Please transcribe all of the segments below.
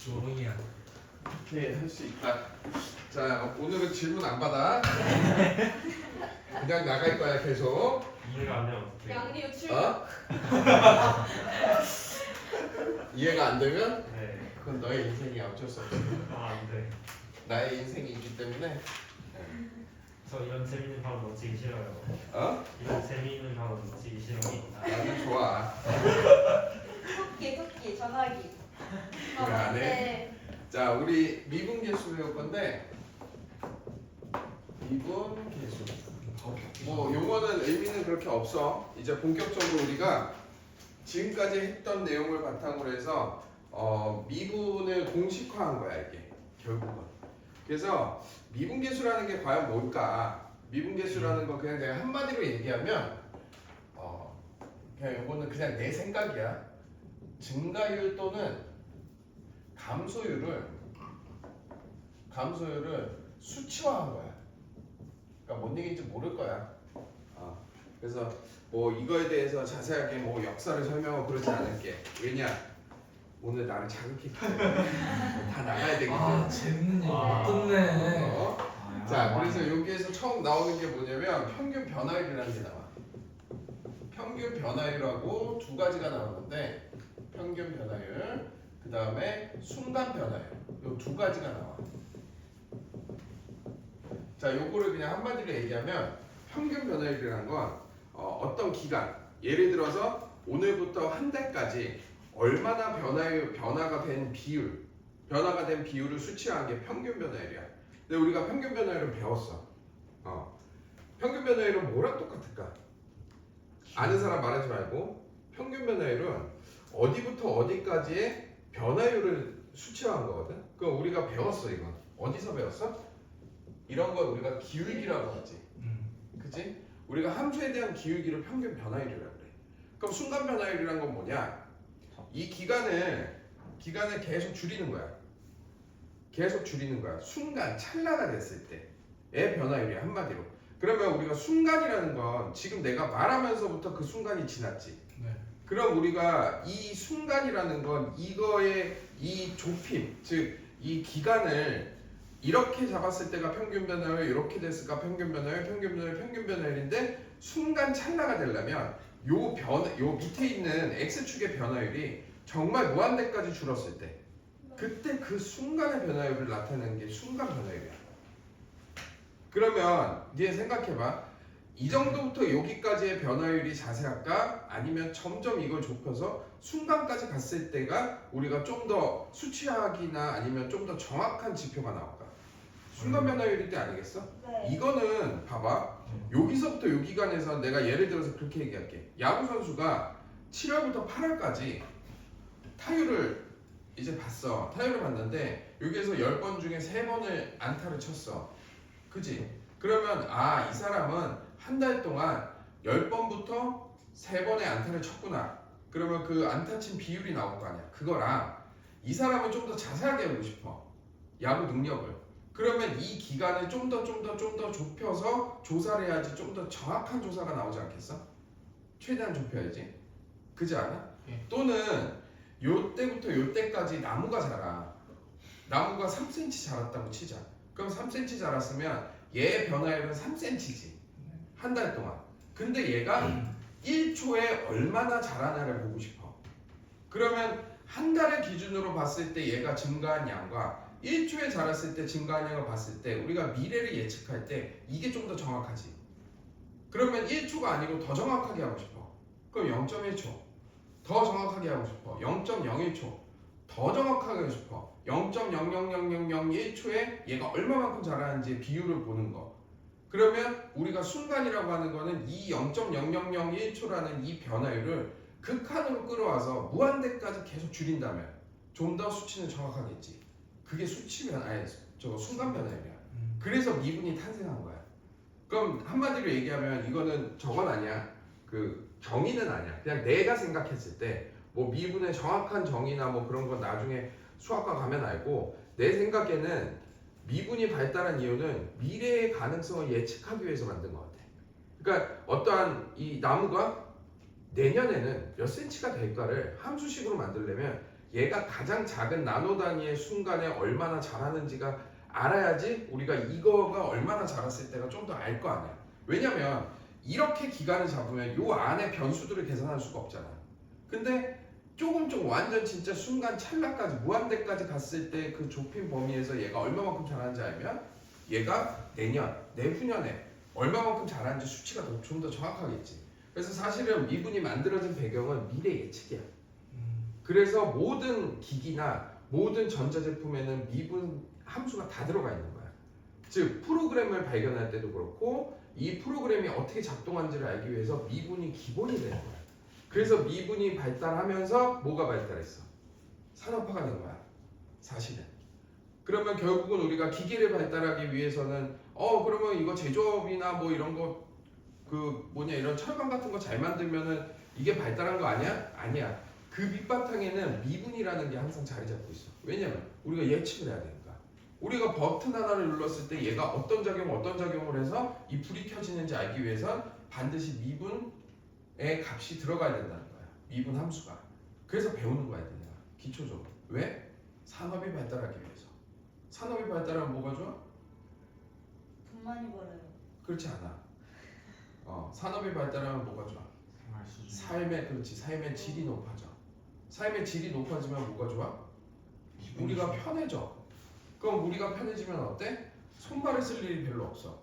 조롱이야. 네, 할 수 있다. 자, 오늘은 질문 안 받아. 그냥 나갈 거야 계속. 이해가 안 되면 어떡해? 양리오 출. 어? 이해가 안 되면 네. 그건 너의 인생이야. 어쩔 수 없어. 아, 안 돼. 나의 인생이기 때문에. 저 이런 재밌는 방송 놓치기 싫어요. 어? 이런 재미있는 방송 놓치기 싫어요. 나는 좋아. 토끼 전화기. 그래, 안 해? 네. 자, 우리 미분계수 배울 건데 미분계수. 뭐 용어는 의미는 그렇게 없어. 이제 본격적으로 우리가 지금까지 했던 내용을 바탕으로 해서 미분을 공식화한 거야 이게 결국은. 그래서 미분계수라는 게 과연 뭘까? 미분계수라는 거 그냥 내가 한마디로 얘기하면 그냥 요거는 그냥 내 생각이야. 증가율 또는 감소율을 수치화한 거야. 그러니까 뭔 얘기인지 모를 거야. 그래서 뭐 이거에 대해서 자세하게 뭐 역사를 설명하고 그러지 않을게. 왜냐? 오늘 나를 자극했기 때문에 다 나가야 되기 때문에. 아 재밌는 얘기 아. 끝내. 자, 그래서 여기에서 처음 나오는 게 뭐냐면 평균 변화율이라는 게 나와. 평균 변화율하고 두 가지가 나오는데 평균 변화율, 그 다음에 순간 변화율, 이 두 가지가 나와. 자, 요거를 그냥 한마디로 얘기하면 평균 변화율이라는 건 어떤 기간, 예를 들어서 오늘부터 한 달까지 얼마나 변화가 된 비율을 수치화한 게 평균 변화율이야. 근데 우리가 평균 변화율을 배웠어. 평균 변화율은 뭐랑 똑같을까? 아는 사람 말하지 말고. 평균 변화율은 어디부터 어디까지의 변화율을 수치화한 거거든. 그럼 우리가 배웠어. 이건 어디서 배웠어? 이런 걸 우리가 기울기라고 하지. 그치? 우리가 함수에 대한 기울기를 평균 변화율이라고 그래. 그럼 순간 변화율이란 건 뭐냐? 이 기간을 계속 줄이는 거야. 계속 줄이는 거야. 순간 찰나가 됐을 때의 변화율이야, 한마디로. 그러면 우리가 순간이라는 건 지금 내가 말하면서부터 그 순간이 지났지. 네. 그럼 우리가 이 순간이라는 건 이거의 이 좁힘, 즉 이 기간을 이렇게 잡았을 때가 평균 변화율, 이렇게 됐을까 평균 변화율인데 순간 찰나가 되려면 요 밑에 있는 x축의 변화율이 정말 무한대까지 줄었을 때 그때 그 순간의 변화율을 나타내는 게 순간 변화율이야. 그러면 이제 생각해봐. 이 정도부터 여기까지의 변화율이 자세할까? 아니면 점점 이걸 좁혀서 순간까지 갔을 때가 우리가 좀 더 수치하기나 아니면 좀 더 정확한 지표가 나올까? 순간 변화율일 때 아니겠어? 네. 이거는 봐봐. 여기서부터 요 기간에서 내가 예를 들어서 그렇게 얘기할게. 야구 선수가 7월부터 8월까지 타율을 이제 봤어. 타율을 봤는데 여기에서 10번 중에 3번을 안타를 쳤어. 그지? 그러면 이 사람은 한 달 동안 10번부터 3번의 안타를 쳤구나. 그러면 그 안타 친 비율이 나올 거 아니야. 그거랑 이 사람은 좀 더 자세하게 알고 싶어. 야구 능력을. 그러면 이 기간을 좀 더 좁혀서 조사를 해야지 좀 더 정확한 조사가 나오지 않겠어? 최대한 좁혀야지. 그지 않아? 예. 또는 요때부터 요때까지 나무가 자라. 나무가 3cm 자랐다고 치자. 그럼 3cm 자랐으면 얘의 변화율은 3cm지. 한 달 동안. 근데 얘가 1초에 얼마나 자라나를 보고 싶어. 그러면 한 달을 기준으로 봤을 때 얘가 증가한 양과 1초에 자랐을 때 증가한 양을 봤을 때 우리가 미래를 예측할 때 이게 좀 더 정확하지. 그러면 1초가 아니고 더 정확하게 하고 싶어. 그럼 0.1초. 더 정확하게 하고 싶어. 0.01초. 더 정확하게 하고 싶어. 0.00001초에 얘가 얼마만큼 자라는지 비율을 보는 거. 그러면 우리가 순간이라고 하는 거는 이 0.0001초라는 이 변화율을 극한으로 끌어와서 무한대까지 계속 줄인다면 좀 더 수치는 정확하겠지. 그게 순간 변화율이야. 그래서 미분이 탄생한 거야. 그럼 한마디로 얘기하면 이거는 저건 아니야. 그 정의는 아니야. 그냥 내가 생각했을 때 뭐 미분의 정확한 정의나 뭐 그런 건 나중에 수학과 가면 알고, 내 생각에는 미분이 발달한 이유는 미래의 가능성을 예측하기 위해서 만든 것 같아. 그러니까 어떠한 이 나무가 내년에는 몇 센치가 될까를 함수식으로 만들려면 얘가 가장 작은 나노 단위의 순간에 얼마나 자라는지가 알아야지 우리가 이거가 얼마나 자랐을 때가 좀 더 알 거 아니야. 왜냐면 이렇게 기간을 잡으면 요 안에 변수들을 계산할 수가 없잖아. 근데 조금 완전 진짜 순간 찰나까지 무한대까지 갔을 때 그 좁힌 범위에서 얘가 얼마만큼 자라는지 알면 얘가 내년, 내후년에 얼마만큼 자라는지 수치가 좀 더 정확하겠지. 그래서 사실은 미분이 만들어진 배경은 미래 예측이야. 그래서 모든 기기나 모든 전자제품에는 미분 함수가 다 들어가 있는 거야. 즉 프로그램을 발견할 때도 그렇고 이 프로그램이 어떻게 작동하는지를 알기 위해서 미분이 기본이 되는 거야. 그래서 미분이 발달하면서 뭐가 발달했어? 산업화가 된 거야. 사실은. 그러면 결국은 우리가 기기를 발달하기 위해서는 그러면 이거 제조업이나 뭐 이런 거 이런 철강 같은 거 잘 만들면은 이게 발달한 거 아니야? 아니야. 그 밑바탕에는 미분이라는 게 항상 자리 잡고 있어. 왜냐면 우리가 예측을 해야 되니까. 우리가 버튼 하나를 눌렀을 때 얘가 어떤 작용을 해서 이 불이 켜지는지 알기 위해선 반드시 미분의 값이 들어가야 된다는 거야. 미분 함수가. 그래서 배우는 거야, 내가 기초적으로. 왜? 산업이 발달하기 위해서. 산업이 발달하면 뭐가 좋아? 돈 많이 벌어요. 그렇지 않아. 산업이 발달하면 뭐가 좋아? 생활 수준. 삶의 질이 높아져. 삶의 질이 높아지면 뭐가 좋아? 우리가 편해져. 그럼 우리가 편해지면 어때? 손발을 쓸 일이 별로 없어.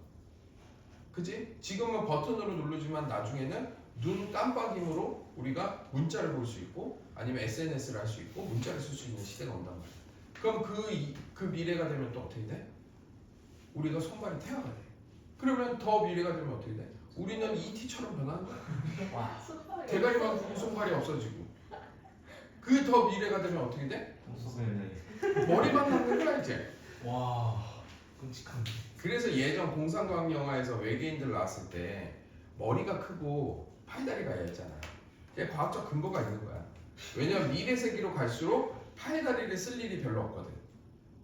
그지? 지금은 버튼으로 누르지만 나중에는 눈 깜빡임으로 우리가 문자를 볼 수 있고 아니면 SNS를 할 수 있고 문자를 쓸 수 있는 시대가 온단 말이야. 그럼 그 미래가 되면 또 어떻게 돼? 우리가 손발이 태화가 돼. 그러면 더 미래가 되면 어떻게 돼? 우리는 ET처럼 변하는 거야. 와. 대가리만 굵고 손발이 없어지고. 그 더 미래가 되면 어떻게 돼? 네. 머리만 남는 거야 이제. 와. 끔찍한. 그래서 예전 공상과학 영화에서 외계인들 나왔을 때 머리가 크고 팔다리가 얇잖아. 그게 과학적 근거가 있는 거야. 왜냐면 미래 세기로 갈수록 팔다리를 쓸 일이 별로 없거든.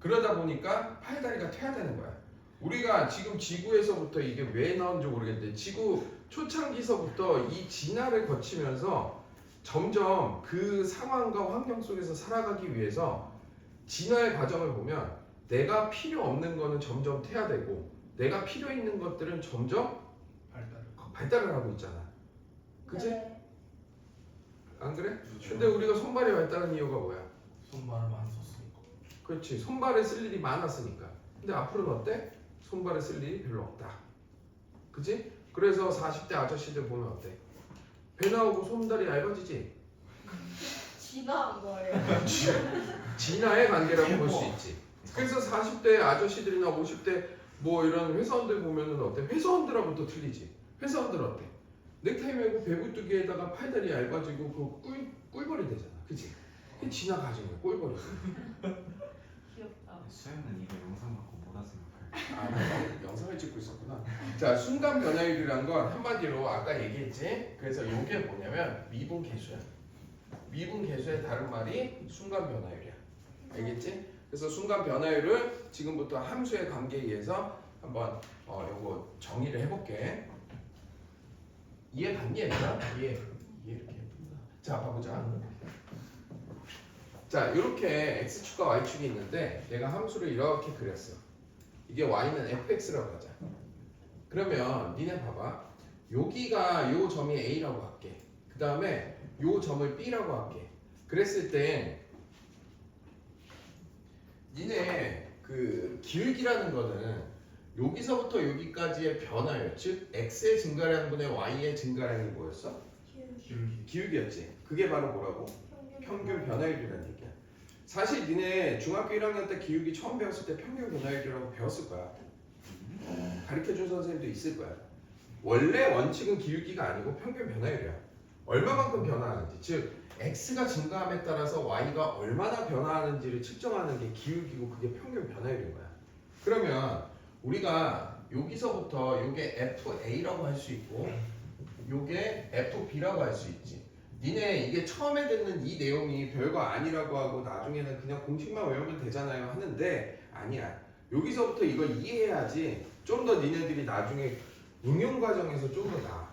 그러다 보니까 팔다리가 퇴화되는 거야. 우리가 지금 지구에서부터 이게 왜 나온지 모르겠는데 지구 초창기서부터 이 진화를 거치면서 점점 그 상황과 환경 속에서 살아가기 위해서 진화의 과정을 보면 내가 필요 없는 거는 점점 퇴화되고 내가 필요 있는 것들은 점점 발달을 하고 있잖아. 그치? 네. 안 그래? 근데 우리가 손발이 발달한 이유가 뭐야? 손발을 많이 썼으니까. 그렇지. 손발에 쓸 일이 많았으니까. 근데 앞으로는 어때? 손발에 쓸 일이 별로 없다. 그치? 그래서 40대 아저씨들 보면 어때? 배 나오고 손다리 얇아지지? 진화한 거예요. 진화의 관계라고 볼 수 있지. 그래서 40대 아저씨들이나 50대 뭐 이런 회사원들 보면은 어때? 회사원들하고 또 틀리지. 회사원들 어때? 넥타이 메고 배구뜨기에다가 팔다리 얇아지고 그 꿀벌이 되잖아. 그치? 그게 진화 과정이야. 꿀벌이. 귀엽다. 수영은 이거 영상 갖고 뭐라 생각할까? 아, 나 영상을 찍고 있었구나. 자, 순간 변화율이란 건 한마디로 아까 얘기했지. 그래서 이게 뭐냐면 미분 계수야. 미분 계수의 다른 말이 순간 변화율이야. 알겠지? 그래서 순간 변화율을 지금부터 함수의 관계에 의해서 한번 요거 정의를 해볼게. 이해 갔니 얘들아? 이해 이렇게 예쁜다. 자, 봐보자. 자, 이렇게 x축과 y축이 있는데 내가 함수를 이렇게 그렸어. 이게 y는 fx라고 하자. 그러면 니네 봐봐. 여기가 요 점이 a라고 할게. 그 다음에 요 점을 b라고 할게. 그랬을 때 니네 그 기울기라는 거는 여기서부터 여기까지의 변화율, 즉 x의 증가량분의 y의 증가량이 뭐였어? 기울기였지. 그게 바로 뭐라고? 평균 변화율이라는 얘기야. 사실 니네 중학교 1학년 때 기울기 처음 배웠을 때 평균 변화율이라고 배웠을 거야. 가르쳐준 선생님도 있을 거야. 원래 원칙은 기울기가 아니고 평균 변화율이야. 얼마만큼 변화하는지, 즉 x가 증가함에 따라서 y가 얼마나 변화하는지를 측정하는 게 기울기고 그게 평균 변화율인 거야. 그러면 우리가 여기서부터 요게 FA라고 할 수 있고 요게 FB라고 할 수 있지. 니네 이게 처음에 듣는 이 내용이 별거 아니라고 하고 나중에는 그냥 공식만 외우면 되잖아요 하는데 아니야. 여기서부터 이걸 이해해야지 좀 더 니네들이 나중에 응용 과정에서 좀 더 나아.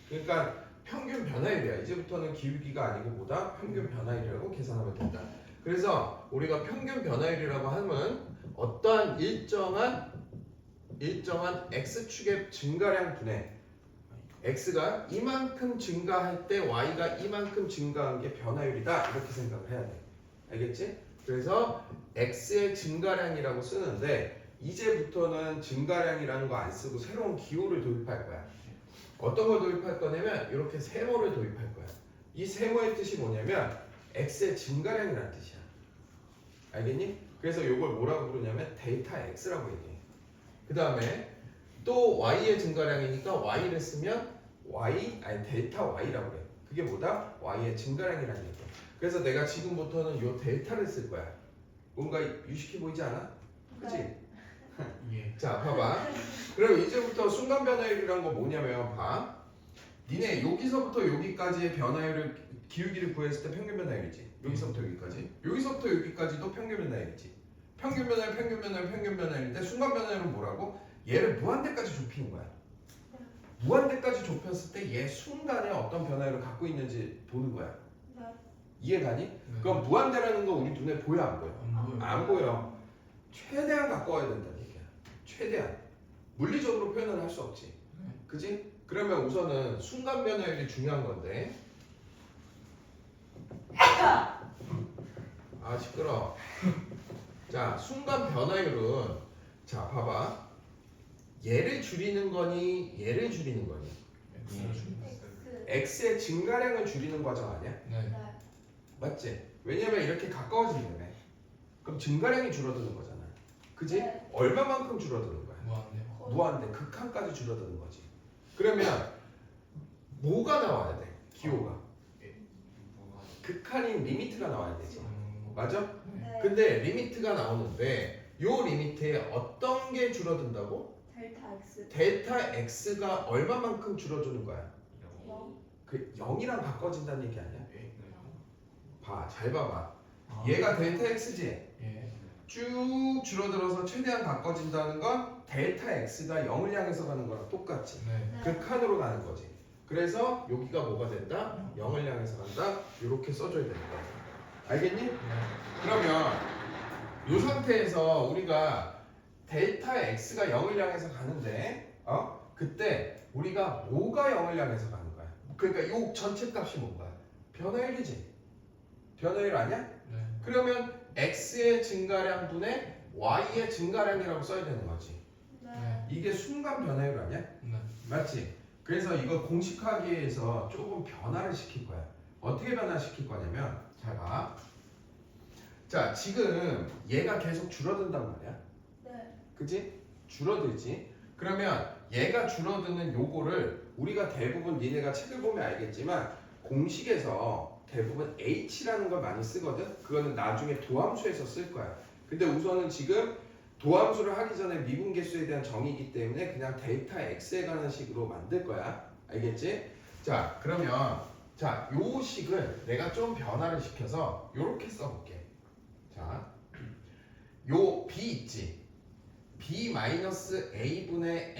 그러니까 평균 변화율이야. 이제부터는 기울기가 아니고 뭐다? 평균 변화율이라고 계산하면 된다. 그래서 우리가 평균 변화율이라고 하면 어떠한 일정한 x축의 증가량 분의 x가 이만큼 증가할 때 y가 이만큼 증가한 게 변화율이다 이렇게 생각을 해야 돼. 알겠지? 그래서 x의 증가량이라고 쓰는데 이제부터는 증가량이라는 거 안 쓰고 새로운 기호를 도입할 거야. 어떤 걸 도입할 거냐면 이렇게 세모를 도입할 거야. 이 세모의 뜻이 뭐냐면 x의 증가량이라는 뜻이야. 알겠니? 그래서 이걸 뭐라고 부르냐면 데이터 x라고 얘기해. 그 다음에 또 y의 증가량이니까 y를 쓰면 데이터 y라고 그래. 그게 뭐다? y의 증가량이라는 얘기야. 그래서 내가 지금부터는 요 델타를 쓸 거야. 뭔가 유식해 보이지 않아? 그치? 예. 자 봐봐. 그럼 이제부터 순간 변화율이란 거 뭐냐면 봐. 니네 여기서부터 여기까지의 변화율을 기울기를 구했을 때 평균 변화율이지. 여기서부터 여기까지. 여기서부터 여기까지도 평균 변화율이지. 평균 변화율인데 순간 변화율은 뭐라고? 얘를 무한대까지 좁히는 거야. 무한대까지 좁혔을 때 얘 순간에 어떤 변화율을 갖고 있는지 보는 거야. 네. 이해가니? 그럼 무한대라는 거 우리 눈에 보여 안 보여? 안 보여. 최대한 가까워야 된다는 얘기야. 최대한. 물리적으로 표현을 할 수 없지. 그지? 그러면 우선은 순간 변화율이 중요한 건데. 아 시끄러워. 자 순간 변화율은 자 봐봐. 얘를 줄이는 거니 얘를 줄이는 거니? X. x의 증가량을 줄이는 과정 아니야? 네. 맞지? 왜냐면 이렇게 가까워지기 때문에. 그럼 증가량이 줄어드는 거잖아. 그지? 네. 얼마만큼 줄어드는 거야? 뭐한데? 무한대 극한까지 줄어드는 거지. 그러면 뭐가 나와야 돼? 기호가 극한인 리미트가 나와야 되지. 맞아? 네. 근데 리미트가 나오는데 요 리미트에 어떤 게 줄어든다고? 델타 X. 델타 x가 얼마만큼 줄어드는 거야? 0. 그 0이랑 바꿔진다는 얘기 아니야? 봐, 잘 봐봐. 아. 얘가 델타 x지? 예. 쭉 줄어들어서 최대한 바꿔진다는 건 델타 x가 0을 향해서 가는 거랑 똑같지. 네. 극한으로 가는 거지. 그래서 여기가 뭐가 된다? 0을 향해서 간다. 이렇게 써줘야 되는 거야. 알겠니? 네. 그러면 이 상태에서 우리가 델타 x가 0을 향해서 가는데 그때 우리가 뭐가 0을 향해서 가는 거야? 그러니까 이 전체 값이 뭔가? 변화율이지. 변화율 아니야? 네. 그러면 x의 증가량 분의 y의 증가량이라고 써야 되는 거지. 네. 이게 순간 변화율 아니야? 네. 맞지? 그래서 이거 공식화하기 위해서 조금 변화를 시킬 거야. 어떻게 변화시킬 거냐면 잘 봐. 자 지금 얘가 계속 줄어든단 말이야. 네. 그지? 줄어들지? 그러면 얘가 줄어드는 요거를 우리가 대부분 니네가 책을 보면 알겠지만 공식에서 대부분 h라는 걸 많이 쓰거든? 그거는 나중에 도함수에서 쓸 거야. 근데 우선은 지금 도함수를 하기 전에 미분계수에 대한 정의이기 때문에 그냥 델타 x에 가는 식으로 만들 거야. 알겠지? 자 그러면 자 요 식을 내가 좀 변화를 시켜서 요렇게 써볼게. 자 요 b 있지? b-a분의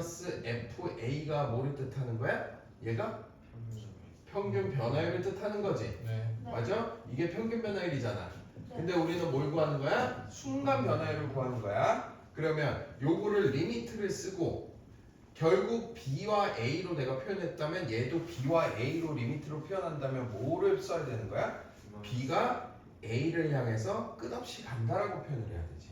fb-fa가 뭐를 뜻하는 거야? 얘가 평균 변화율을 뜻하는 거지. 네. 맞아? 이게 평균 변화율이잖아. 네. 근데 우리는 뭘 구하는 거야? 순간 변화율을 구하는 거야. 그러면 요거를 리미트를 쓰고 결국 b와 a로 내가 표현했다면 얘도 b와 a로 리미트로 표현한다면 뭐를 써야 되는 거야? b가 a를 향해서 끝없이 간다라고 표현을 해야 되지.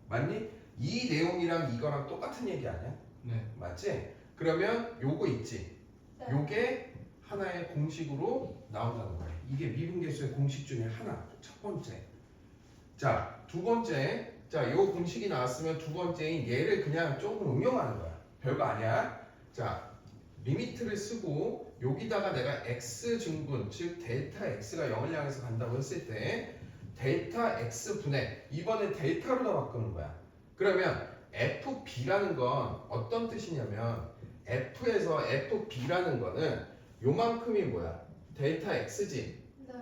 맞니? 이 내용이랑 이거랑 똑같은 얘기 아니야? 네. 맞지? 그러면 요거 있지? 네. 요게 하나의 공식으로 나온다는 거야. 이게 미분계수의 공식 중에 하나, 첫 번째. 자, 두 번째. 자, 요 공식이 나왔으면 두 번째인 얘를 그냥 조금 응용하는 거야. 별거 아니야. 자, 리미트를 쓰고 여기다가 내가 x 증분, 즉 델타 x가 0을 향해서 간다고 했을 때 델타 x 분의 이번에 델타로 다 바꾸는 거야. 그러면 fb라는 건 어떤 뜻이냐면 f에서 fb라는 거는 요만큼이 뭐야? 델타 x지. 네.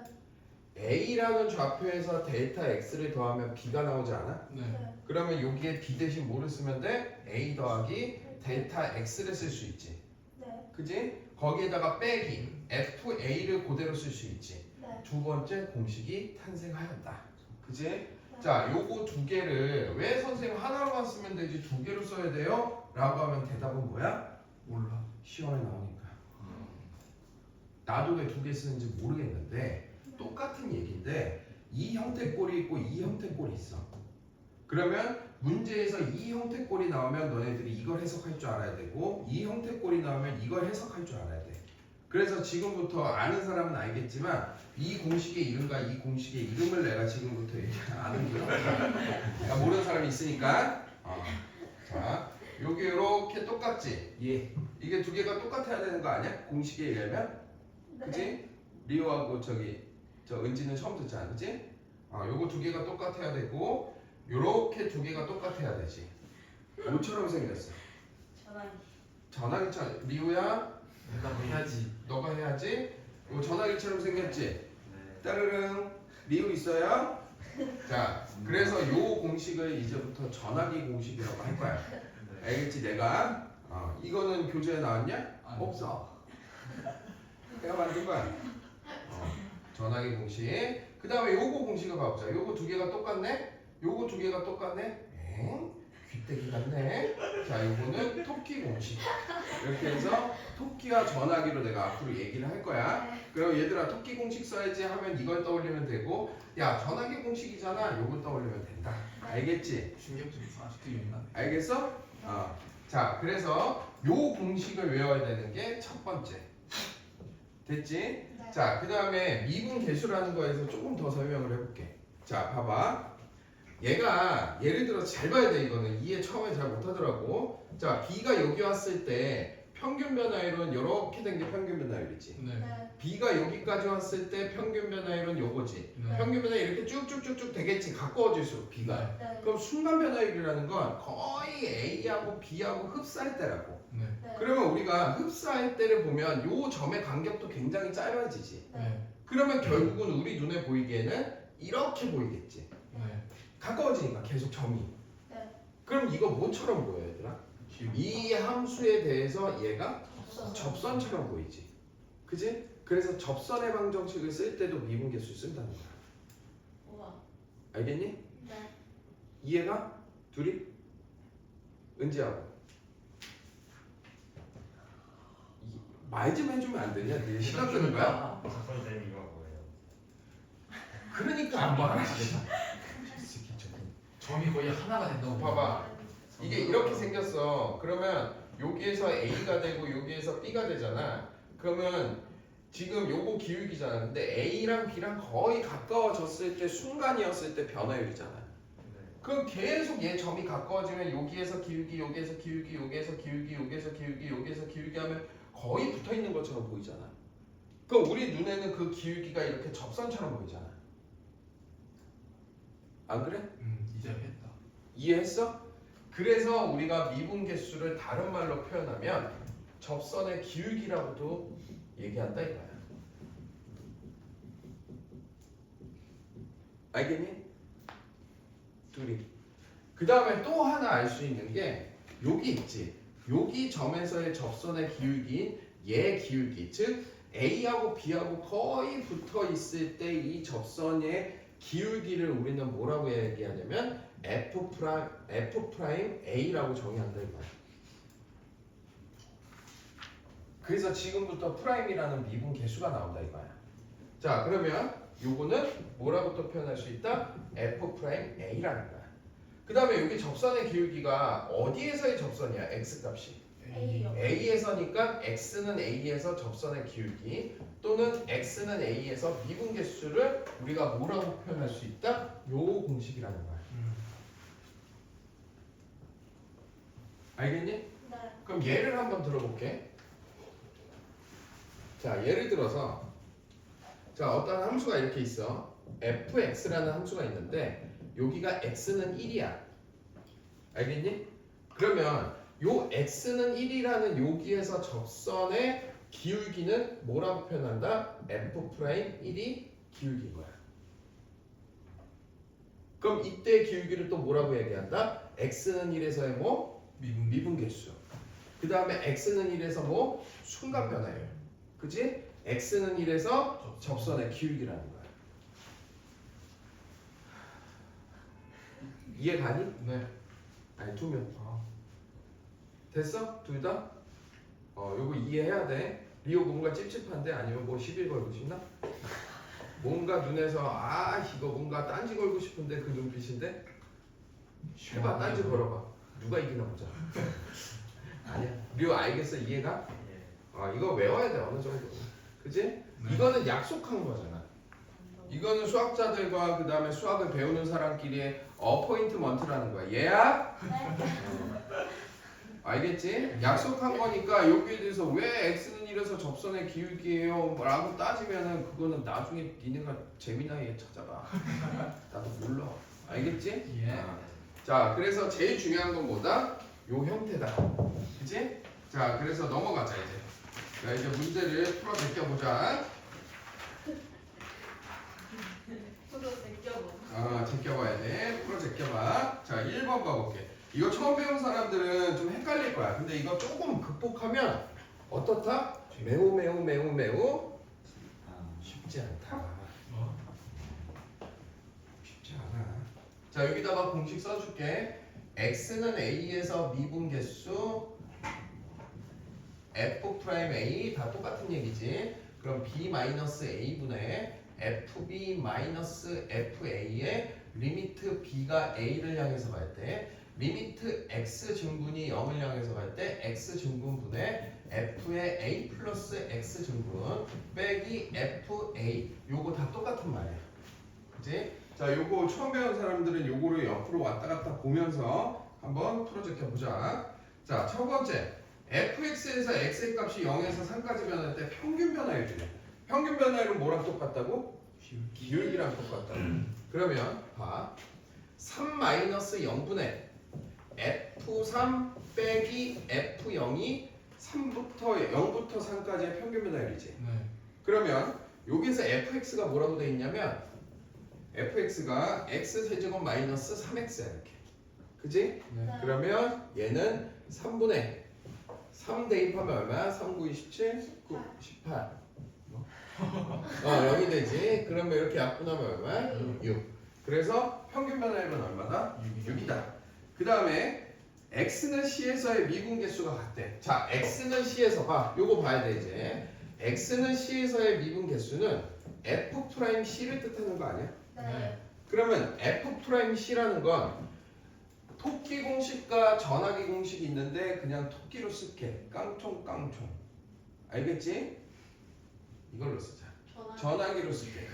a라는 좌표에서 델타 x를 더하면 b가 나오지 않아? 네. 네. 그러면 여기에 b 대신 뭐를 쓰면 돼? a 더하기 델타 x를 쓸 수 있지. 네. 그지? 거기에다가 빼기 fa를 그대로 쓸 수 있지. 네. 두 번째 공식이 탄생하였다. 그지? 자, 요거 두 개를 왜 선생님 하나로만 쓰면 되지 두 개로 써야 돼요? 라고 하면 대답은 뭐야? 몰라. 시험에 나오니까. 나도 왜 두 개 쓰는지 모르겠는데 똑같은 얘기인데 이 형태 꼴이 있고 이 형태 꼴이 있어. 그러면 문제에서 이 형태 꼴이 나오면 너네들이 이걸 해석할 줄 알아야 되고 이 형태 꼴이 나오면 이걸 해석할 줄 알아야 돼. 그래서 지금부터 아는 사람은 알겠지만 이 공식의 이름과 이 공식의 이름을 내가 지금부터 아는 거야. 그러니까 모르는 사람이 있으니까. 자, 여기 이렇게 똑같지? 예. 이게 두 개가 똑같아야 되는 거 아니야? 공식에 의하면? 네. 그치? 리오하고 저 은지는 처음 듣잖아, 그치? 요거 두 개가 똑같아야 되고 요렇게 두 개가 똑같아야 되지. 뭐처럼 생겼어? 전화기처럼. 리오야, 내가 뭐 해야지. 너가 해야지. 이거 전화기처럼 생겼지? 네. 따르릉. 리오 있어요? 자, 그래서 요 공식을 이제부터 전화기 공식이라고 할 거야. 네. 알겠지? 내가 이거는 교재에 나왔냐? 아니. 없어. 내가 만든 거야. 전화기 공식. 그 다음에 요거 공식을 봐보자. 요거 두 개가 똑같네? 요거 두 개가 똑같네? 귀때기 같네? 자, 요거는 토끼 공식. 이렇게 해서 토끼와 전화기로 내가 앞으로 얘기를 할 거야. 그럼 얘들아 토끼 공식 써야지 하면 이걸 떠올리면 되고, 야 전화기 공식이잖아. 요걸 떠올리면 된다. 알겠지? 충격적이 아직도 유명하네. 알겠어? 자, 그래서 요 공식을 외워야 되는 게 첫 번째. 됐지? 네. 자, 그 다음에 미분 계수라는 거에서 조금 더 설명을 해볼게. 자, 봐봐. 얘가 예를 들어 잘 봐야 돼. 이거는 이해 처음에 잘 못하더라고. 자, B가 여기 왔을 때 평균 변화율은 이렇게 된 게 평균 변화율이지. 네. 네. B가 여기까지 왔을 때 평균 변화율은 요거지. 네. 평균 변화율 이렇게 쭉쭉쭉쭉 되겠지. 가까워질수록 B가. 네. 그럼 순간 변화율이라는 건 거의 A하고 B하고 흡사할 때라고. 네. 네. 그러면 우리가 흡사할 때를 보면 요 점의 간격도 굉장히 짧아지지. 네. 그러면 결국은 우리 눈에 보이기에는 이렇게 보이겠지. 네. 가까워지니까 계속 점이. 네. 그럼 이거 뭐처럼 보여 얘들아? 이 함수에 대해서 얘가 접선처럼 보이지. 그지? 그래서 접선의 방정식을 쓸 때도 미분계수 쓴다는 거야. 우와. 알겠니? 네. 이해가? 둘이? 은지하고 말 좀 해주면 안 되냐? 네 시간 끄는 거야? 첫 번째 이거 뭐예요? 그러니까 안 말하지. 점이 거의 하나가 된다고. 봐봐. 이게 이렇게 생겼어. 그러면 여기에서 A가 되고 여기에서 B가 되잖아. 그러면 지금 요거 기울기잖아. 근데 A랑 B랑 거의 가까워졌을 때 순간이었을 때 변화율이잖아. 네. 그럼 계속 얘 점이 가까워지면 여기에서 기울기, 여기에서 기울기, 여기에서 기울기, 여기에서 기울기, 여기에서 기울기 하면 거의 붙어 있는 것처럼 보이잖아. 그럼 우리 눈에는 그 기울기가 이렇게 접선처럼 보이잖아. 안 그래? 이제 했다. 이해했어? 그래서 우리가 미분계수를 다른 말로 표현하면 접선의 기울기라고도 얘기한다 이거야. 알겠니? 둘이. 그 다음에 또 하나 알 수 있는 게 여기 있지. 여기 점에서의 접선의 기울기인 얘 기울기, 즉 A하고 B하고 거의 붙어 있을 때 이 접선의 기울기를 우리는 뭐라고 얘기하냐면 F'A라고 정의한다 이거야. 그래서 지금부터 프라임이라는 미분 계수가 나온다 이거야. 자, 그러면 요거는 뭐라고 또 표현할 수 있다? F'A라는 거야. 그 다음에 여기 접선의 기울기가 어디에서의 접선이야? X값이. A요. A에서니까 X는 A에서 접선의 기울기 또는 X는 A에서 미분계수를 우리가 뭐라고 표현할 수 있다? 요 공식이라는 거야. 알겠니? 네. 그럼 예를 한번 들어볼게. 자, 예를 들어서 자, 어떤 함수가 이렇게 있어. fx라는 함수가 있는데 여기가 x는 1이야. 알겠니? 그러면 요 x는 1이라는 여기에서 접선의 기울기는 뭐라고 표현한다? f'1이 기울기인 거야. 그럼 이때 기울기를 또 뭐라고 얘기한다? x는 1에서의 뭐? 미분계수. 그 다음에 x는 1에서 뭐? 순간 변화율. 그지? x는 1에서 접선의 기울기라는 거야. 이해 가니? 네. 아니 두 명. 아, 됐어? 둘 다? 요거 이해해야 돼. 리오 뭔가 찝찝한데 아니면 뭐 시비 걸고 싶나? 뭔가 눈에서 이거 뭔가 딴지 걸고 싶은데 그 눈빛인데? 해봐 딴지 걸어봐. 누가 이기나 보자. 아니야. 리오 알겠어? 이해가? 예. 이거 외워야 돼 어느 정도. 그지? 네. 이거는 약속한 거잖아. 이거는 수학자들과 그 다음에 수학을 배우는 사람끼리의 어포인트먼트라는 거야. 얘야? 네. 알겠지? 약속한 거니까 여기에 대해서 왜 x는 이래서 접선의 기울기예요? 라고 따지면은 그거는 나중에 니네가 재미나게 찾아봐. 나도 몰라. 알겠지? 예. 자, 그래서 제일 중요한 건 뭐다? 요 형태다. 그치? 자, 그래서 넘어가자 이제. 자, 이제 문제를 풀어 제껴보자. 저도 제껴봐. 제껴봐야 돼. 풀어 제껴봐. 자, 1번 봐볼게. 이거 처음 배운 사람들은 좀 헷갈릴 거야. 근데 이거 조금 극복하면 어떻다? 매우 쉽지 않다. 쉽지 않아. 자, 여기다가 공식 써줄게. x는 a에서 미분 개수 f'(a) 다 똑같은 얘기지. 그럼 b-a분의 fb-fa의 리미트 b가 a를 향해서 갈 때 리미트 x 증분이 0을 향해서 갈 때 x 증분분의 f의 a 플러스 x 증분 빼기 fa 요거 다 똑같은 말이야. 그치? 자, 요거 처음 배운 사람들은 요거를 옆으로 왔다 갔다 보면서 한번 풀어제껴 보자. 자, 첫 번째 fx에서 x의 값이 0에서 3까지 변할 때 평균 변화율 주네. 평균 변화율은 뭐랑 똑같다고? 기울기랑 똑같다고. 그러면 봐. 3-0분의 F3 빼기 F0이 0부터 3까지의 평균 변화율이지. 네. 그러면 여기서 fx가 뭐라고 돼 있냐면 fx가 x세제곱 마이너스 3x야 이렇게. 그지? 네. 그러면 얘는 3분의 3 대입하면 얼마야? 3, 9, 27, 9, 18 0이 되지. 그러면 이렇게 약분하면 얼마야? 6. 그래서 평균 변화율은 얼마다? 6이다. 그 다음에 x는 c에서의 미분 개수가 같대. 자, x는 c에서 봐. 요거 봐야 돼 이제. x는 c에서의 미분 개수는 f'c를 뜻하는 거 아니야? 네. 그러면 f'c라는 건 토끼 공식과 전화기 공식이 있는데 그냥 토끼로 쓸게. 깡총. 알겠지? 이걸로 쓰자. 전화기로 쓸게.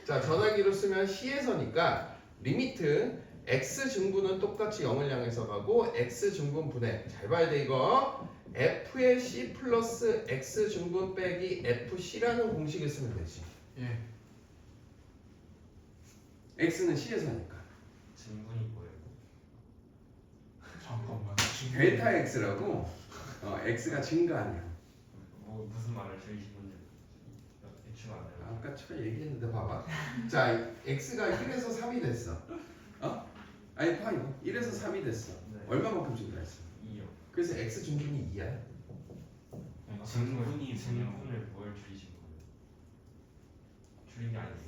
자, 전화기로 쓰면 C에서니까 리미트 x 증분은 똑같이 0을 향해서 가고 x 증분 분해 잘 봐야 돼 이거. f의 c 플러스 x 증분 빼기 fc라는 공식을 쓰면 되지. 예. x는 C에서니까 증분이 뭐예요? 잠깐만. 베타 x라고. x가 증가하냐. 무슨 말을 들으신 건지 대충 알아요. 아까 처음에 얘기했는데 봐봐. 자, x가 1에서 3이 됐어. 아니 봐 이거 1에서 3이 됐어. 네. 얼마만큼 증가했어? 2요. 그래서 x 증분이 2야. 증분을 뭘 줄이신 거예요? 줄인 게 아니에요.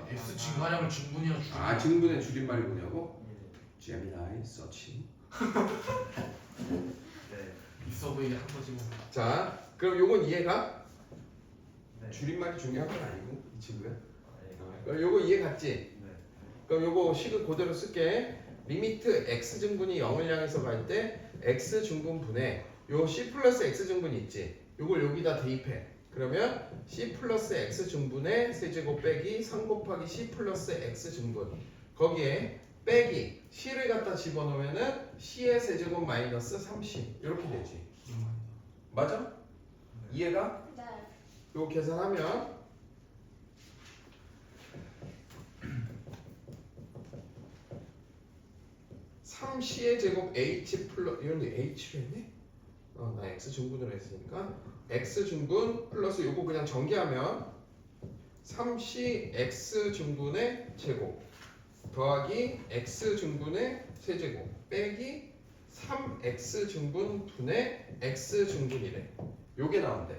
X 증가량을 증분이라 줄. 증분의 줄임말이 뭐냐고? 예. 제미나이 서치. 네. 있어 보이게 한 거지 뭐. 자, 그럼 요건 이해가? 네. 줄임말이 중요한 건 아니고 이 친구야. 네. 그럼 요거 이해 갔지? 네. 그럼 요거 식을 그대로 쓸게. 리미트 x 증분이 0을 향해서 갈 때 x 증분 분해 요 c 플러스 x 증분이 있지. 요걸 여기다 대입해. 그러면 c 플러스 x 증분의 세제곱 빼기 3 곱하기 c 플러스 x 증분 거기에 빼기 c를 갖다 집어넣으면은 c의 세제곱 마이너스 3c 이렇게 되지. 맞아? 이해가? 네. 요거 계산하면 (3c의 제곱 h 플러스) 이런 h로 했네? 나 x 증분으로 했으니까 x 증분 플러스 요거 그냥 전개하면 3c x 증분의 제곱 더하기 x 증분의 세제곱 빼기 3x 증분 분의 x 증분이래. 요게 나온대.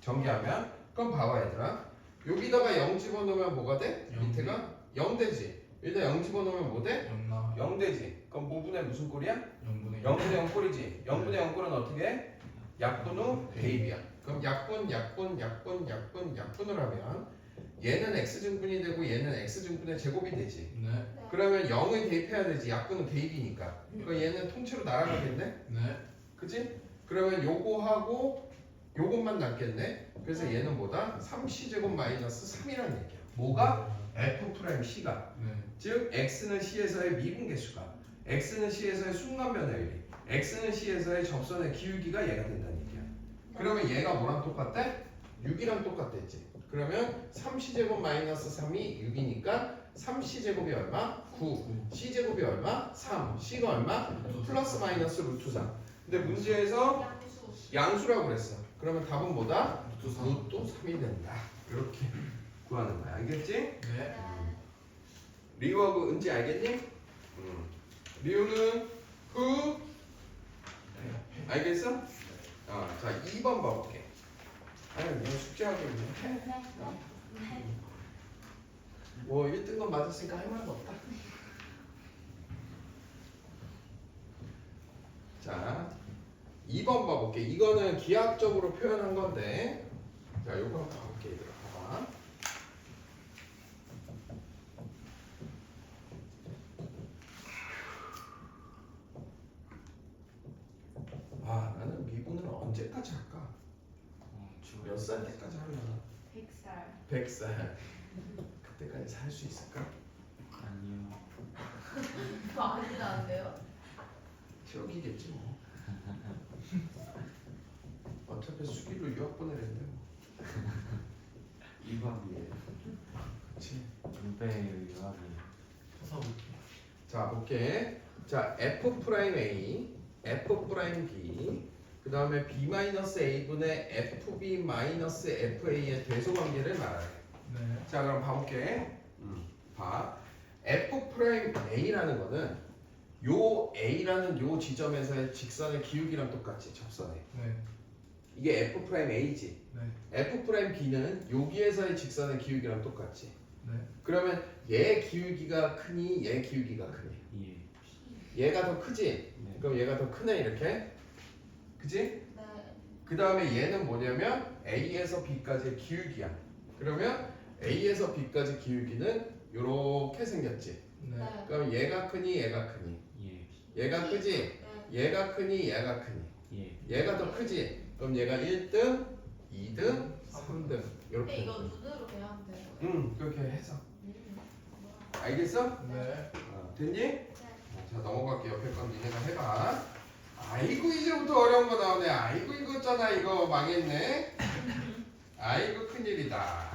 전개하면 그럼 봐봐 얘들아. 여기다가 0 집어넣으면 뭐가 돼? 0. 밑에가 0 되지. 일단 0 집어넣으면 뭐 돼? 0나 0 되지. 그럼 5분의 무슨 꼴이야? 0분의 0분의 0 꼴이지. 0분의 0 꼴은 어떻게 해? 약분 후 대입이야. 그럼 약분을 하면 얘는 x증분이 되고 얘는 x증분의 제곱이 되지. 네. 그러면 0을 대입해야 되지. 약분은 대입이니까. 그럼 얘는 통째로 날아가겠네? 네. 그치? 그러면 요거하고 요것만 남겠네? 그래서 얘는 뭐다? 3c제곱 마이너스 3이라는 얘기야. 뭐가? f'C가. 네. 즉 x는 C에서의 미분계수가, x는 C에서의 순간 변화율이, x는 C에서의 접선의 기울기가 얘가 된다는 얘기야. 그러면 얘가 뭐랑 똑같대? 6이랑 똑같댔지. 그러면 3c제곱 마이너스 3이 6이니까 3c제곱이 얼마? 9. c제곱이 얼마? 3. c가 얼마? 플러스 마이너스 루트 3. 근데 문제에서 양수. 양수라고 그랬어. 그러면 답은 뭐다? 루트 3. 루트 3이 된다. 이렇게 구하는 거야. 알겠지? 네. 리우하고 은지 알겠니? 리우는 who? 알겠어? 자 2번 봐볼게. 아니 너 숙제하고 있네. 뭐 1등급 맞았으니까 할 말은 없다. 자 2번 봐볼게. 이거는 기하학적으로 표현한 건데, 자 요거 한번 봐볼게. 얘들아 봐봐. 나는 미분을 언제까지 할까? 몇 살 때까지 하려나? 100살. 100살. 그때까지 살 수 있을까? 아니요. 더 아니라는데요? 최악이겠지 뭐. 어차피 수기로 유학 보내는데 뭐. 2박이에요. 그렇지. 2배 유학이. 자 볼게. 자 f 프라임 a, f 프라임 b, 그 다음에 b 마이너스 a 분의 fb 마이너스 fa의 대소 관계를 말하래. 네. 자 그럼 봐볼게. 봐. f 프라임 a라는 거는 요 a라는 요 지점에서의 직선의 기울기랑 똑같지, 접선에. 네. 이게 f 프라임 a지. 네. f 프라임 b는 여기에서의 직선의 기울기랑 똑같지. 네. 그러면 얘 기울기가 크니 얘 기울기가 크니? 예. 얘가 더 크지? 네. 그럼 얘가 더 크네 이렇게. 그지? 네. 그 다음에 얘는 뭐냐면 a에서 b까지의 기울기야. 그러면 a에서 b까지 기울기는 요렇게 생겼지. 네. 네. 그럼 얘가 크니 얘가 크니? 예. 얘가 크지? 네. 얘가 크니 얘가 크니? 예. 얘가 더 크지? 그럼 얘가 1등, 2등, 3등 이렇게. 근데 이거 눈으로 해야 안 돼요. 그렇게 해서. 음. 알겠어? 네. 됐니? 네. 자 넘어갈게. 옆에 건 니네가 해봐. 아이고 이제부터 어려운 거 나오네. 아이고 이거 있잖아. 이거 망했네. 아이고 큰일이다.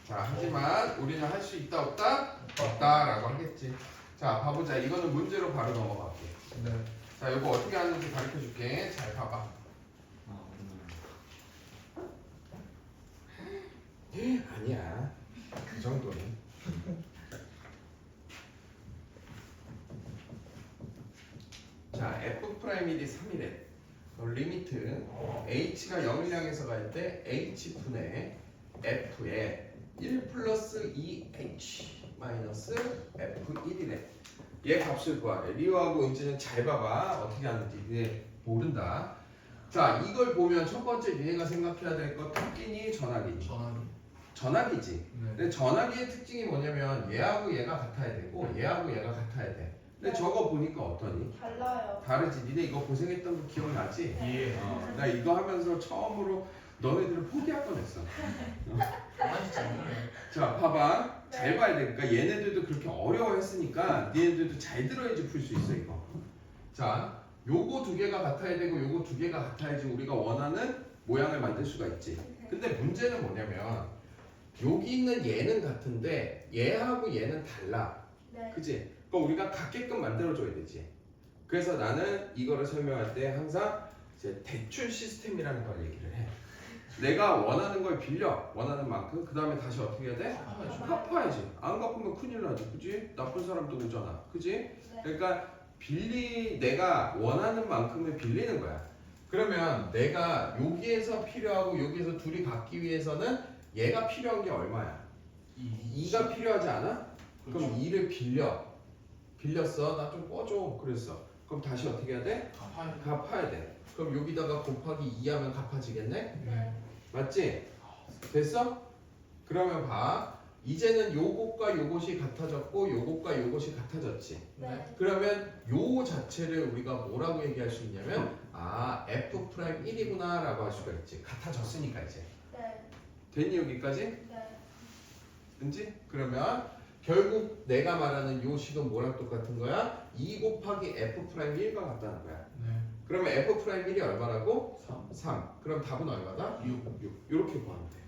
자 하지만 우리는 할 수 있다 없다? 없다라고 하겠지. 자 봐보자. 이거는 문제로 바로 넘어갈게. 네. 자 이거 어떻게 하는지 가르쳐 줄게. 잘 봐봐. 아니야. 그 정도는. 자, f 프라임이 3이래. 리미트 h가 0을 향해서 갈 때 h 분의 f에 1 플러스 2h 마이너스 f1이래. 얘 값을 구하래. 리오하고 은지는 잘 봐봐. 어떻게 하는지. 얘 모른다. 자, 이걸 보면 첫 번째 얘가 생각해야 될 거 토끼니 전화기니? 전화기. 전화기지. 네. 근데 전화기의 특징이 뭐냐면 얘하고 얘가 같아야 되고 얘하고 얘가 같아야 돼. 근데 저거 보니까 어떠니? 달라요. 다르지. 니네 이거 고생했던 거 기억나지? 예. 나 이거 하면서 처음으로 너네들을 포기할 뻔했어. 자, 봐봐. 잘 봐야 돼. 그러니까 얘네들도 그렇게 어려워했으니까 니네들도 잘 들어야지 풀 수 있어 이거. 자, 요거 두 개가 같아야 되고 요거 두 개가 같아야지 우리가 원하는 모양을 만들 수가 있지. 근데 문제는 뭐냐면 여기 있는 얘는 같은데 얘하고 얘는 달라. 네. 그치? 그럼 우리가 같게끔 만들어줘야 되지. 그래서 나는 이거를 설명할 때 항상 이제 대출 시스템이라는 걸 얘기를 해. 내가 원하는 걸 빌려, 원하는 만큼. 그 다음에 다시 어떻게 해야 돼? 갚아야지. 안 갚으면 큰일 나지. 그치? 나쁜 사람도 오잖아. 그치? 그러니까 내가 원하는 만큼을 빌리는 거야. 그러면 내가 여기에서 필요하고 여기에서 둘이 갖기 위해서는 얘가 필요한 게 얼마야? 2가 필요하지 않아? 그럼 2를 빌렸어. 나 좀 꺼줘. 그랬어. 그럼 다시 어떻게 해야 돼? 갚아야 돼. 그럼 여기다가 곱하기 2 하면 갚아지겠네? 네. 맞지? 됐어? 그러면 봐. 이제는 요것과 요것이 같아졌고 요것과 요것이 같아졌지. 네. 그러면 요 자체를 우리가 뭐라고 얘기할 수 있냐면 아 F'1이구나 라고 할 수가 있지. 같아졌으니까 이제. 네. 됐니 여기까지? 네. 그치? 그러면 결국 내가 말하는 요 식은 뭐랑 똑같은 거야? 2 곱하기 F'1과 같다는 거야. 네. 그러면 F'1이 얼마라고? 3. 3. 그럼 답은 얼마다? 6. 6. 이렇게 구하면 돼.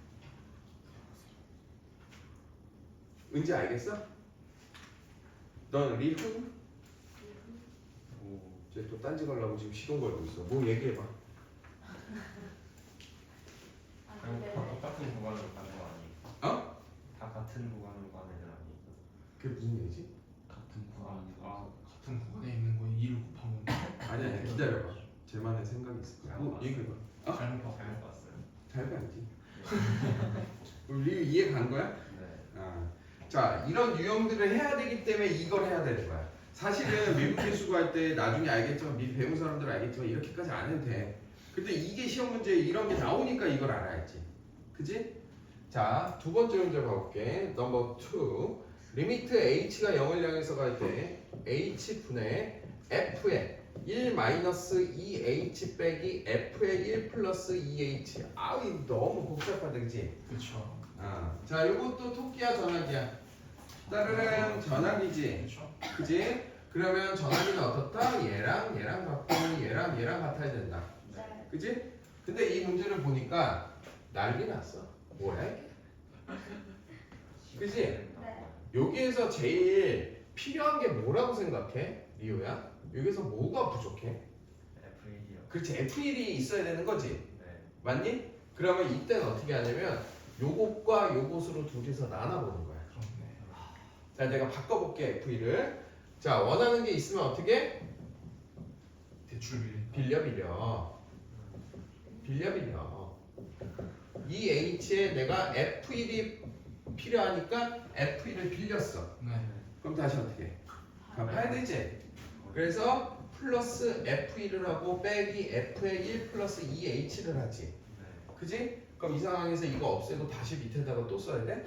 은지 알겠어? 넌 리후? 쟤 또 딴지 걸라고 지금 시동 걸고 있어. 뭐 얘기해봐. 아, 그럼 네. 다 똑같은 구간으로 가는 거 아니에요? 어? 다 같은 구간으로 가는 애들 아니에요? 그게 무슨 얘기지? 같은 아, 같은 구간에 있는 거에 2를 곱한 건데 아니야 기다려봐. 쟤만의 생각이 있을 거야. 뭐 얘기해봐. 어? 잘못 봤어. 잘못 봤어요. 잘 봐야지. 우리 이해 간 거야? 네. 아. 자 이런 유형들을 해야 되기 때문에 이걸 해야 되는 거야. 사실은 미분계 수거할 때 나중에 알겠지만 미리 배운 사람들은 알겠지만 이렇게까지 안 해도 돼. 근데 이게 시험 문제에 이런 게 나오니까 이걸 알아야지. 그지? 자, 두 번째 문제 봐볼게. 넘버 2. 리미트 h가 0을 향해서 갈 때 h분의 f의 1-2h 빼기 f의 1 플러스 2h. 아우 이거 너무 복잡하다 그치? 그렇죠. 아, 자 요것도 토끼야 전화기야? 따르릉 전화기지. 그렇죠. 그지? 그러면 전화기는 어떻다? 얘랑 같고 얘랑 같아야 된다. 네. 그지? 근데 이 문제를 보니까 난리 났어. 뭐야 이게? 그지? 네. 여기에서 제일 필요한 게 뭐라고 생각해? 리오야? 여기서 뭐가 부족해? F1이요. 그렇지 F1이 있어야 되는 거지. 네. 맞니? 그러면 이때는 어떻게 하냐면 요것과 요것으로 둘이서 나눠보는 거야. 그렇네. 자 내가 바꿔볼게 F1을. 자 원하는 게 있으면 어떻게? 대출 빌린다. 빌려. 이 H에 내가 F1이 필요하니까 F1을 빌렸어. 네. 그럼 다시 어떻게 해? 갚아야 되지. 그래서 플러스 F1을 하고 빼기 F의 1 플러스 2H를 하지. 네. 그지? 그럼 이 상황에서 이거 없애고 다시 밑에다가 또 써야 돼?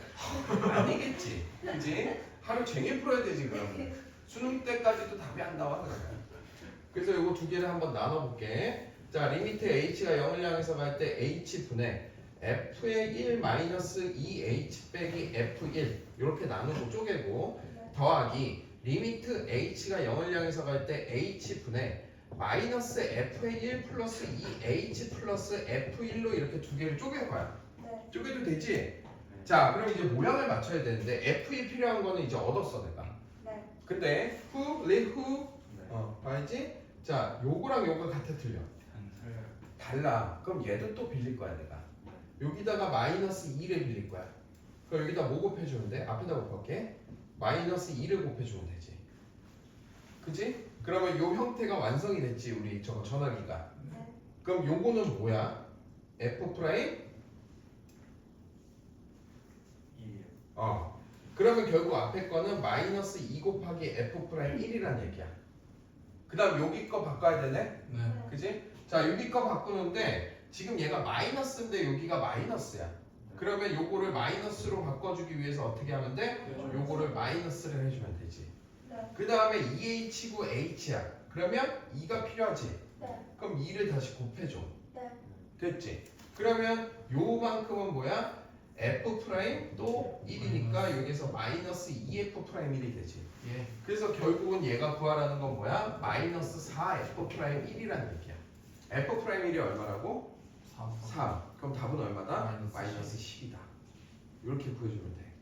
아니겠지. 그지? 하루 종일 풀어야 되지 그러면. 수능 때까지도 답이 안 나와 그러면. 그래서 이거 두 개를 한번 나눠볼게. 자 리미트 h가 0을 향해서 갈 때 h분의 f의 1-2h 빼기 f1 이렇게 나누고 쪼개고 더하기 리미트 h가 0을 향해서 갈 때 h분의 마이너스 f의 1 플러스 2h 플러스 f1로 이렇게 두 개를 쪼개봐요. 네. 쪼개도 되지? 자 그럼 이제 모양을 맞춰야 되는데 f이 필요한 거는 이제 얻었어 내가. 네. 근데 who, 네. 봐야지? 자 요거랑 요거 같아 틀려? 틀려요. 달라. 그럼 얘도 또 빌릴 거야 내가. 여기다가 마이너스 2를 빌릴 거야. 그럼 여기다 뭐 곱해주면 돼? 앞에다 곱할게. 마이너스 2를 곱해주면 되지. 그지? 그러면 요 형태가 완성이 됐지 우리 저거 전화기가. 네. 그럼 요거는 뭐야? F 프라임? 2이요. 그러면 결국 앞에 거는 마이너스 2 곱하기 F 프라임 1이란 얘기야. 그 다음 여기 거 바꿔야 되네? 네. 그지? 자 여기 거 바꾸는데 지금 얘가 마이너스인데 여기가 마이너스야. 그러면 요거를 마이너스로 바꿔주기 위해서 어떻게 하면 돼? 요거를 마이너스를 해주면 되지. 네. 그 다음에 2h고 h야. 그러면 2가 필요하지. 네. 그럼 2를 다시 곱해줘. 네. 됐지? 그러면 요만큼은 뭐야? f 프라임 또 1이니까 여기서 마이너스 2f 프라임 1이 되지. 예. 그래서 결국은 얘가 구하라는 건 뭐야? 마이너스 4f 프라임 1이라는 얘기야. f 프라임 1이 얼마라고? 3. 그럼 답은 얼마다? 마이너스 10이다. 이렇게 구해주면 돼.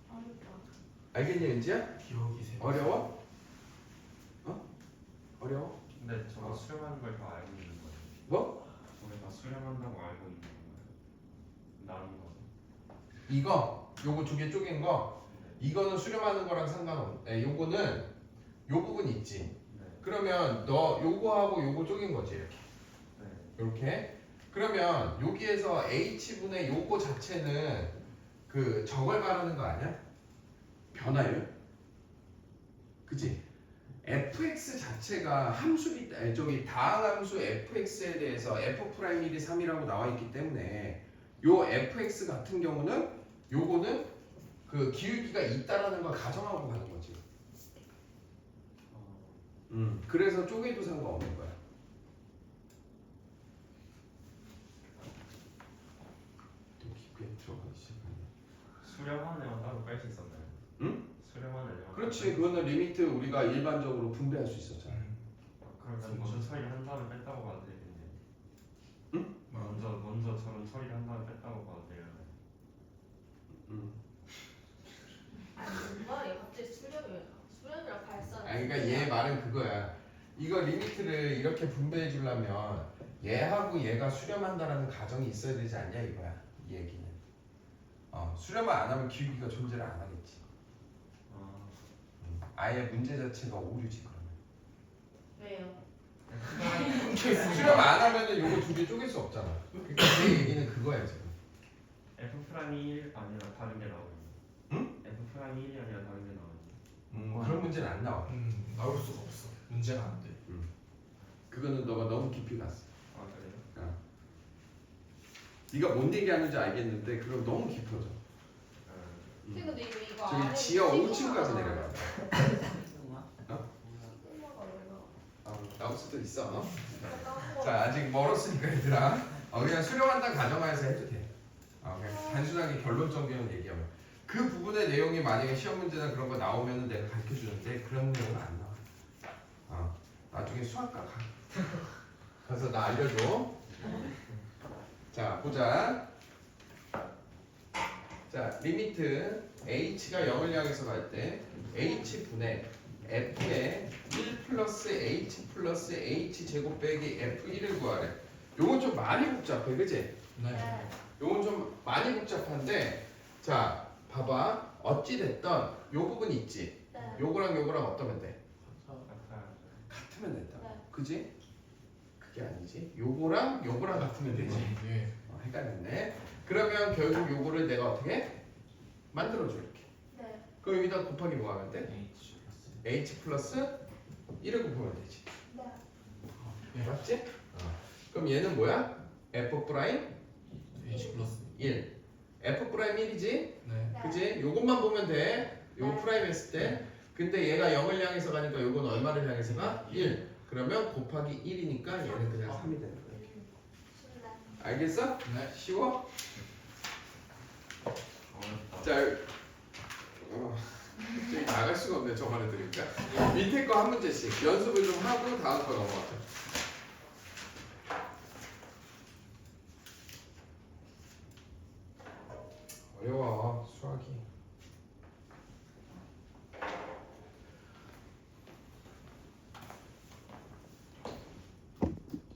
어렵다. 알겠니 은지야? 기억이 새. 어려워? 어려워? 근데 저거 수렴하는 걸 다 알고 있는 거예요. 뭐? 저게 다 수렴한다고 알고 있는 거예요. 나눈 거. 요거 두 개 쪼갠 거 이거는 수렴하는 거랑 상관없. 요거는 요 부분 있지. 네. 그러면 너 요거하고 요거 쪼갠 거지 이렇게. 네. 이렇게. 그러면 여기에서 h분의 요거 자체는 그 저걸 말하는 거 아니야? 변화율? 그치? fx 자체가 함수기 저기 다항함수 fx에 대해서 f'1이 3이라고 나와 있기 때문에 요 fx 같은 경우는 요거는 그 기울기가 있다라는 걸 가정하고 가는 거지. 그래서 쪼개도 상관없는 거야. 또 깊게 들어가기 시작하네. 수렴하네요. 따로 뺄 수 있었나요? 응? 수렴하네요. 그렇지. 그거는 리미트 우리가 일반적으로 분배할 수 있었잖아. 그러면 먼저 처리를 한 다음에 뺐다고 봐도 되겠네. 응? 먼저 저런 처리를 한 다음에 뺐다고 봐도 되겠네. 아니 뭔가 얘 갑자기 수렴이랑 발사. 그러니까 얘 말은 그거야. 이거 리미트를 이렇게 분배해 주려면 얘하고 얘가 수렴한다라는 가정이 있어야 되지 않냐 이거야. 이 얘기는. 수렴을 안 하면 기울기가 존재를 안 하겠지. 아예 문제 자체가 오류지 그러면. 왜요? 수렴 안 하면은 요거 두 개 쪼갤 수 없잖아. 그러니까 제 얘기는 그거야 지금. F'이 1 아니라 다른 게 나오니. 응? F'이 1이 아니라 다른 게 나오니. 그런 문제는 안 나와. 나올 수가 없어. 문제가 안 돼. 그거는 너가 너무 깊이 갔어. 아 그래요? 네가 뭔 얘기하는지 알겠는데 그럼 너무 깊어져. 근데 이거 저기 안에 지하 시그마가 5층까지 내려가. 시그마가 왜 나와? 나올 수도 있어. 나온 거 자 아직 멀었으니까 얘들아. 그냥 수렴한다는 가정하에서 해도 돼. 그냥 단순하게 결론적인 얘기하면 그 부분의 내용이 만약에 시험 문제나 그런 거 나오면은 내가 가르쳐 주는데 그런 내용은 안 나와. 나중에 수학과 가. 가서 나 알려줘. 자 보자. 자 리미트 h가 0을 향해서 갈 때 h분의 f의 1 플러스 h 플러스 h 제곱 빼기 f1을 구하래. 요건 좀 많이 복잡해, 그치? 네. 요건 좀 많이 복잡한데, 자 봐봐. 어찌 됐던 요 부분 있지. 네. 요거랑 요거랑 어떠면 돼? 같으면 된다. 네. 그지? 그게 아니지. 요거랑 요거랑 같으면 되지. 예. 헷갈렸네. 그러면 결국 요거를 내가 어떻게 만들어줘 이렇게. 네. 그럼 여기다 곱하기 뭐 하면 돼? H 플러스. h 플러스 1을 곱하면 되지. 네. 예. 맞지? 그럼 얘는 뭐야? f 프라임 H 플러스. 1. f 프라임 1이지? 네. 그지? 요것만 보면 돼. 요거 네. 프라임 했을 때. 근데 얘가 0을 향해서 가니까 요건 얼마를 향해서 가? 1. 그러면 곱하기 1이니까 얘는 그냥 3이 되는 거야. 쉽네. 알겠어? 네. 쉬워? 어렵다. 자, 저기 나갈 수가 없네. 저만 해드리니까. 밑에 거 한 문제씩 연습을 좀 하고 다음 거 넘어가자. 어려워 수학이.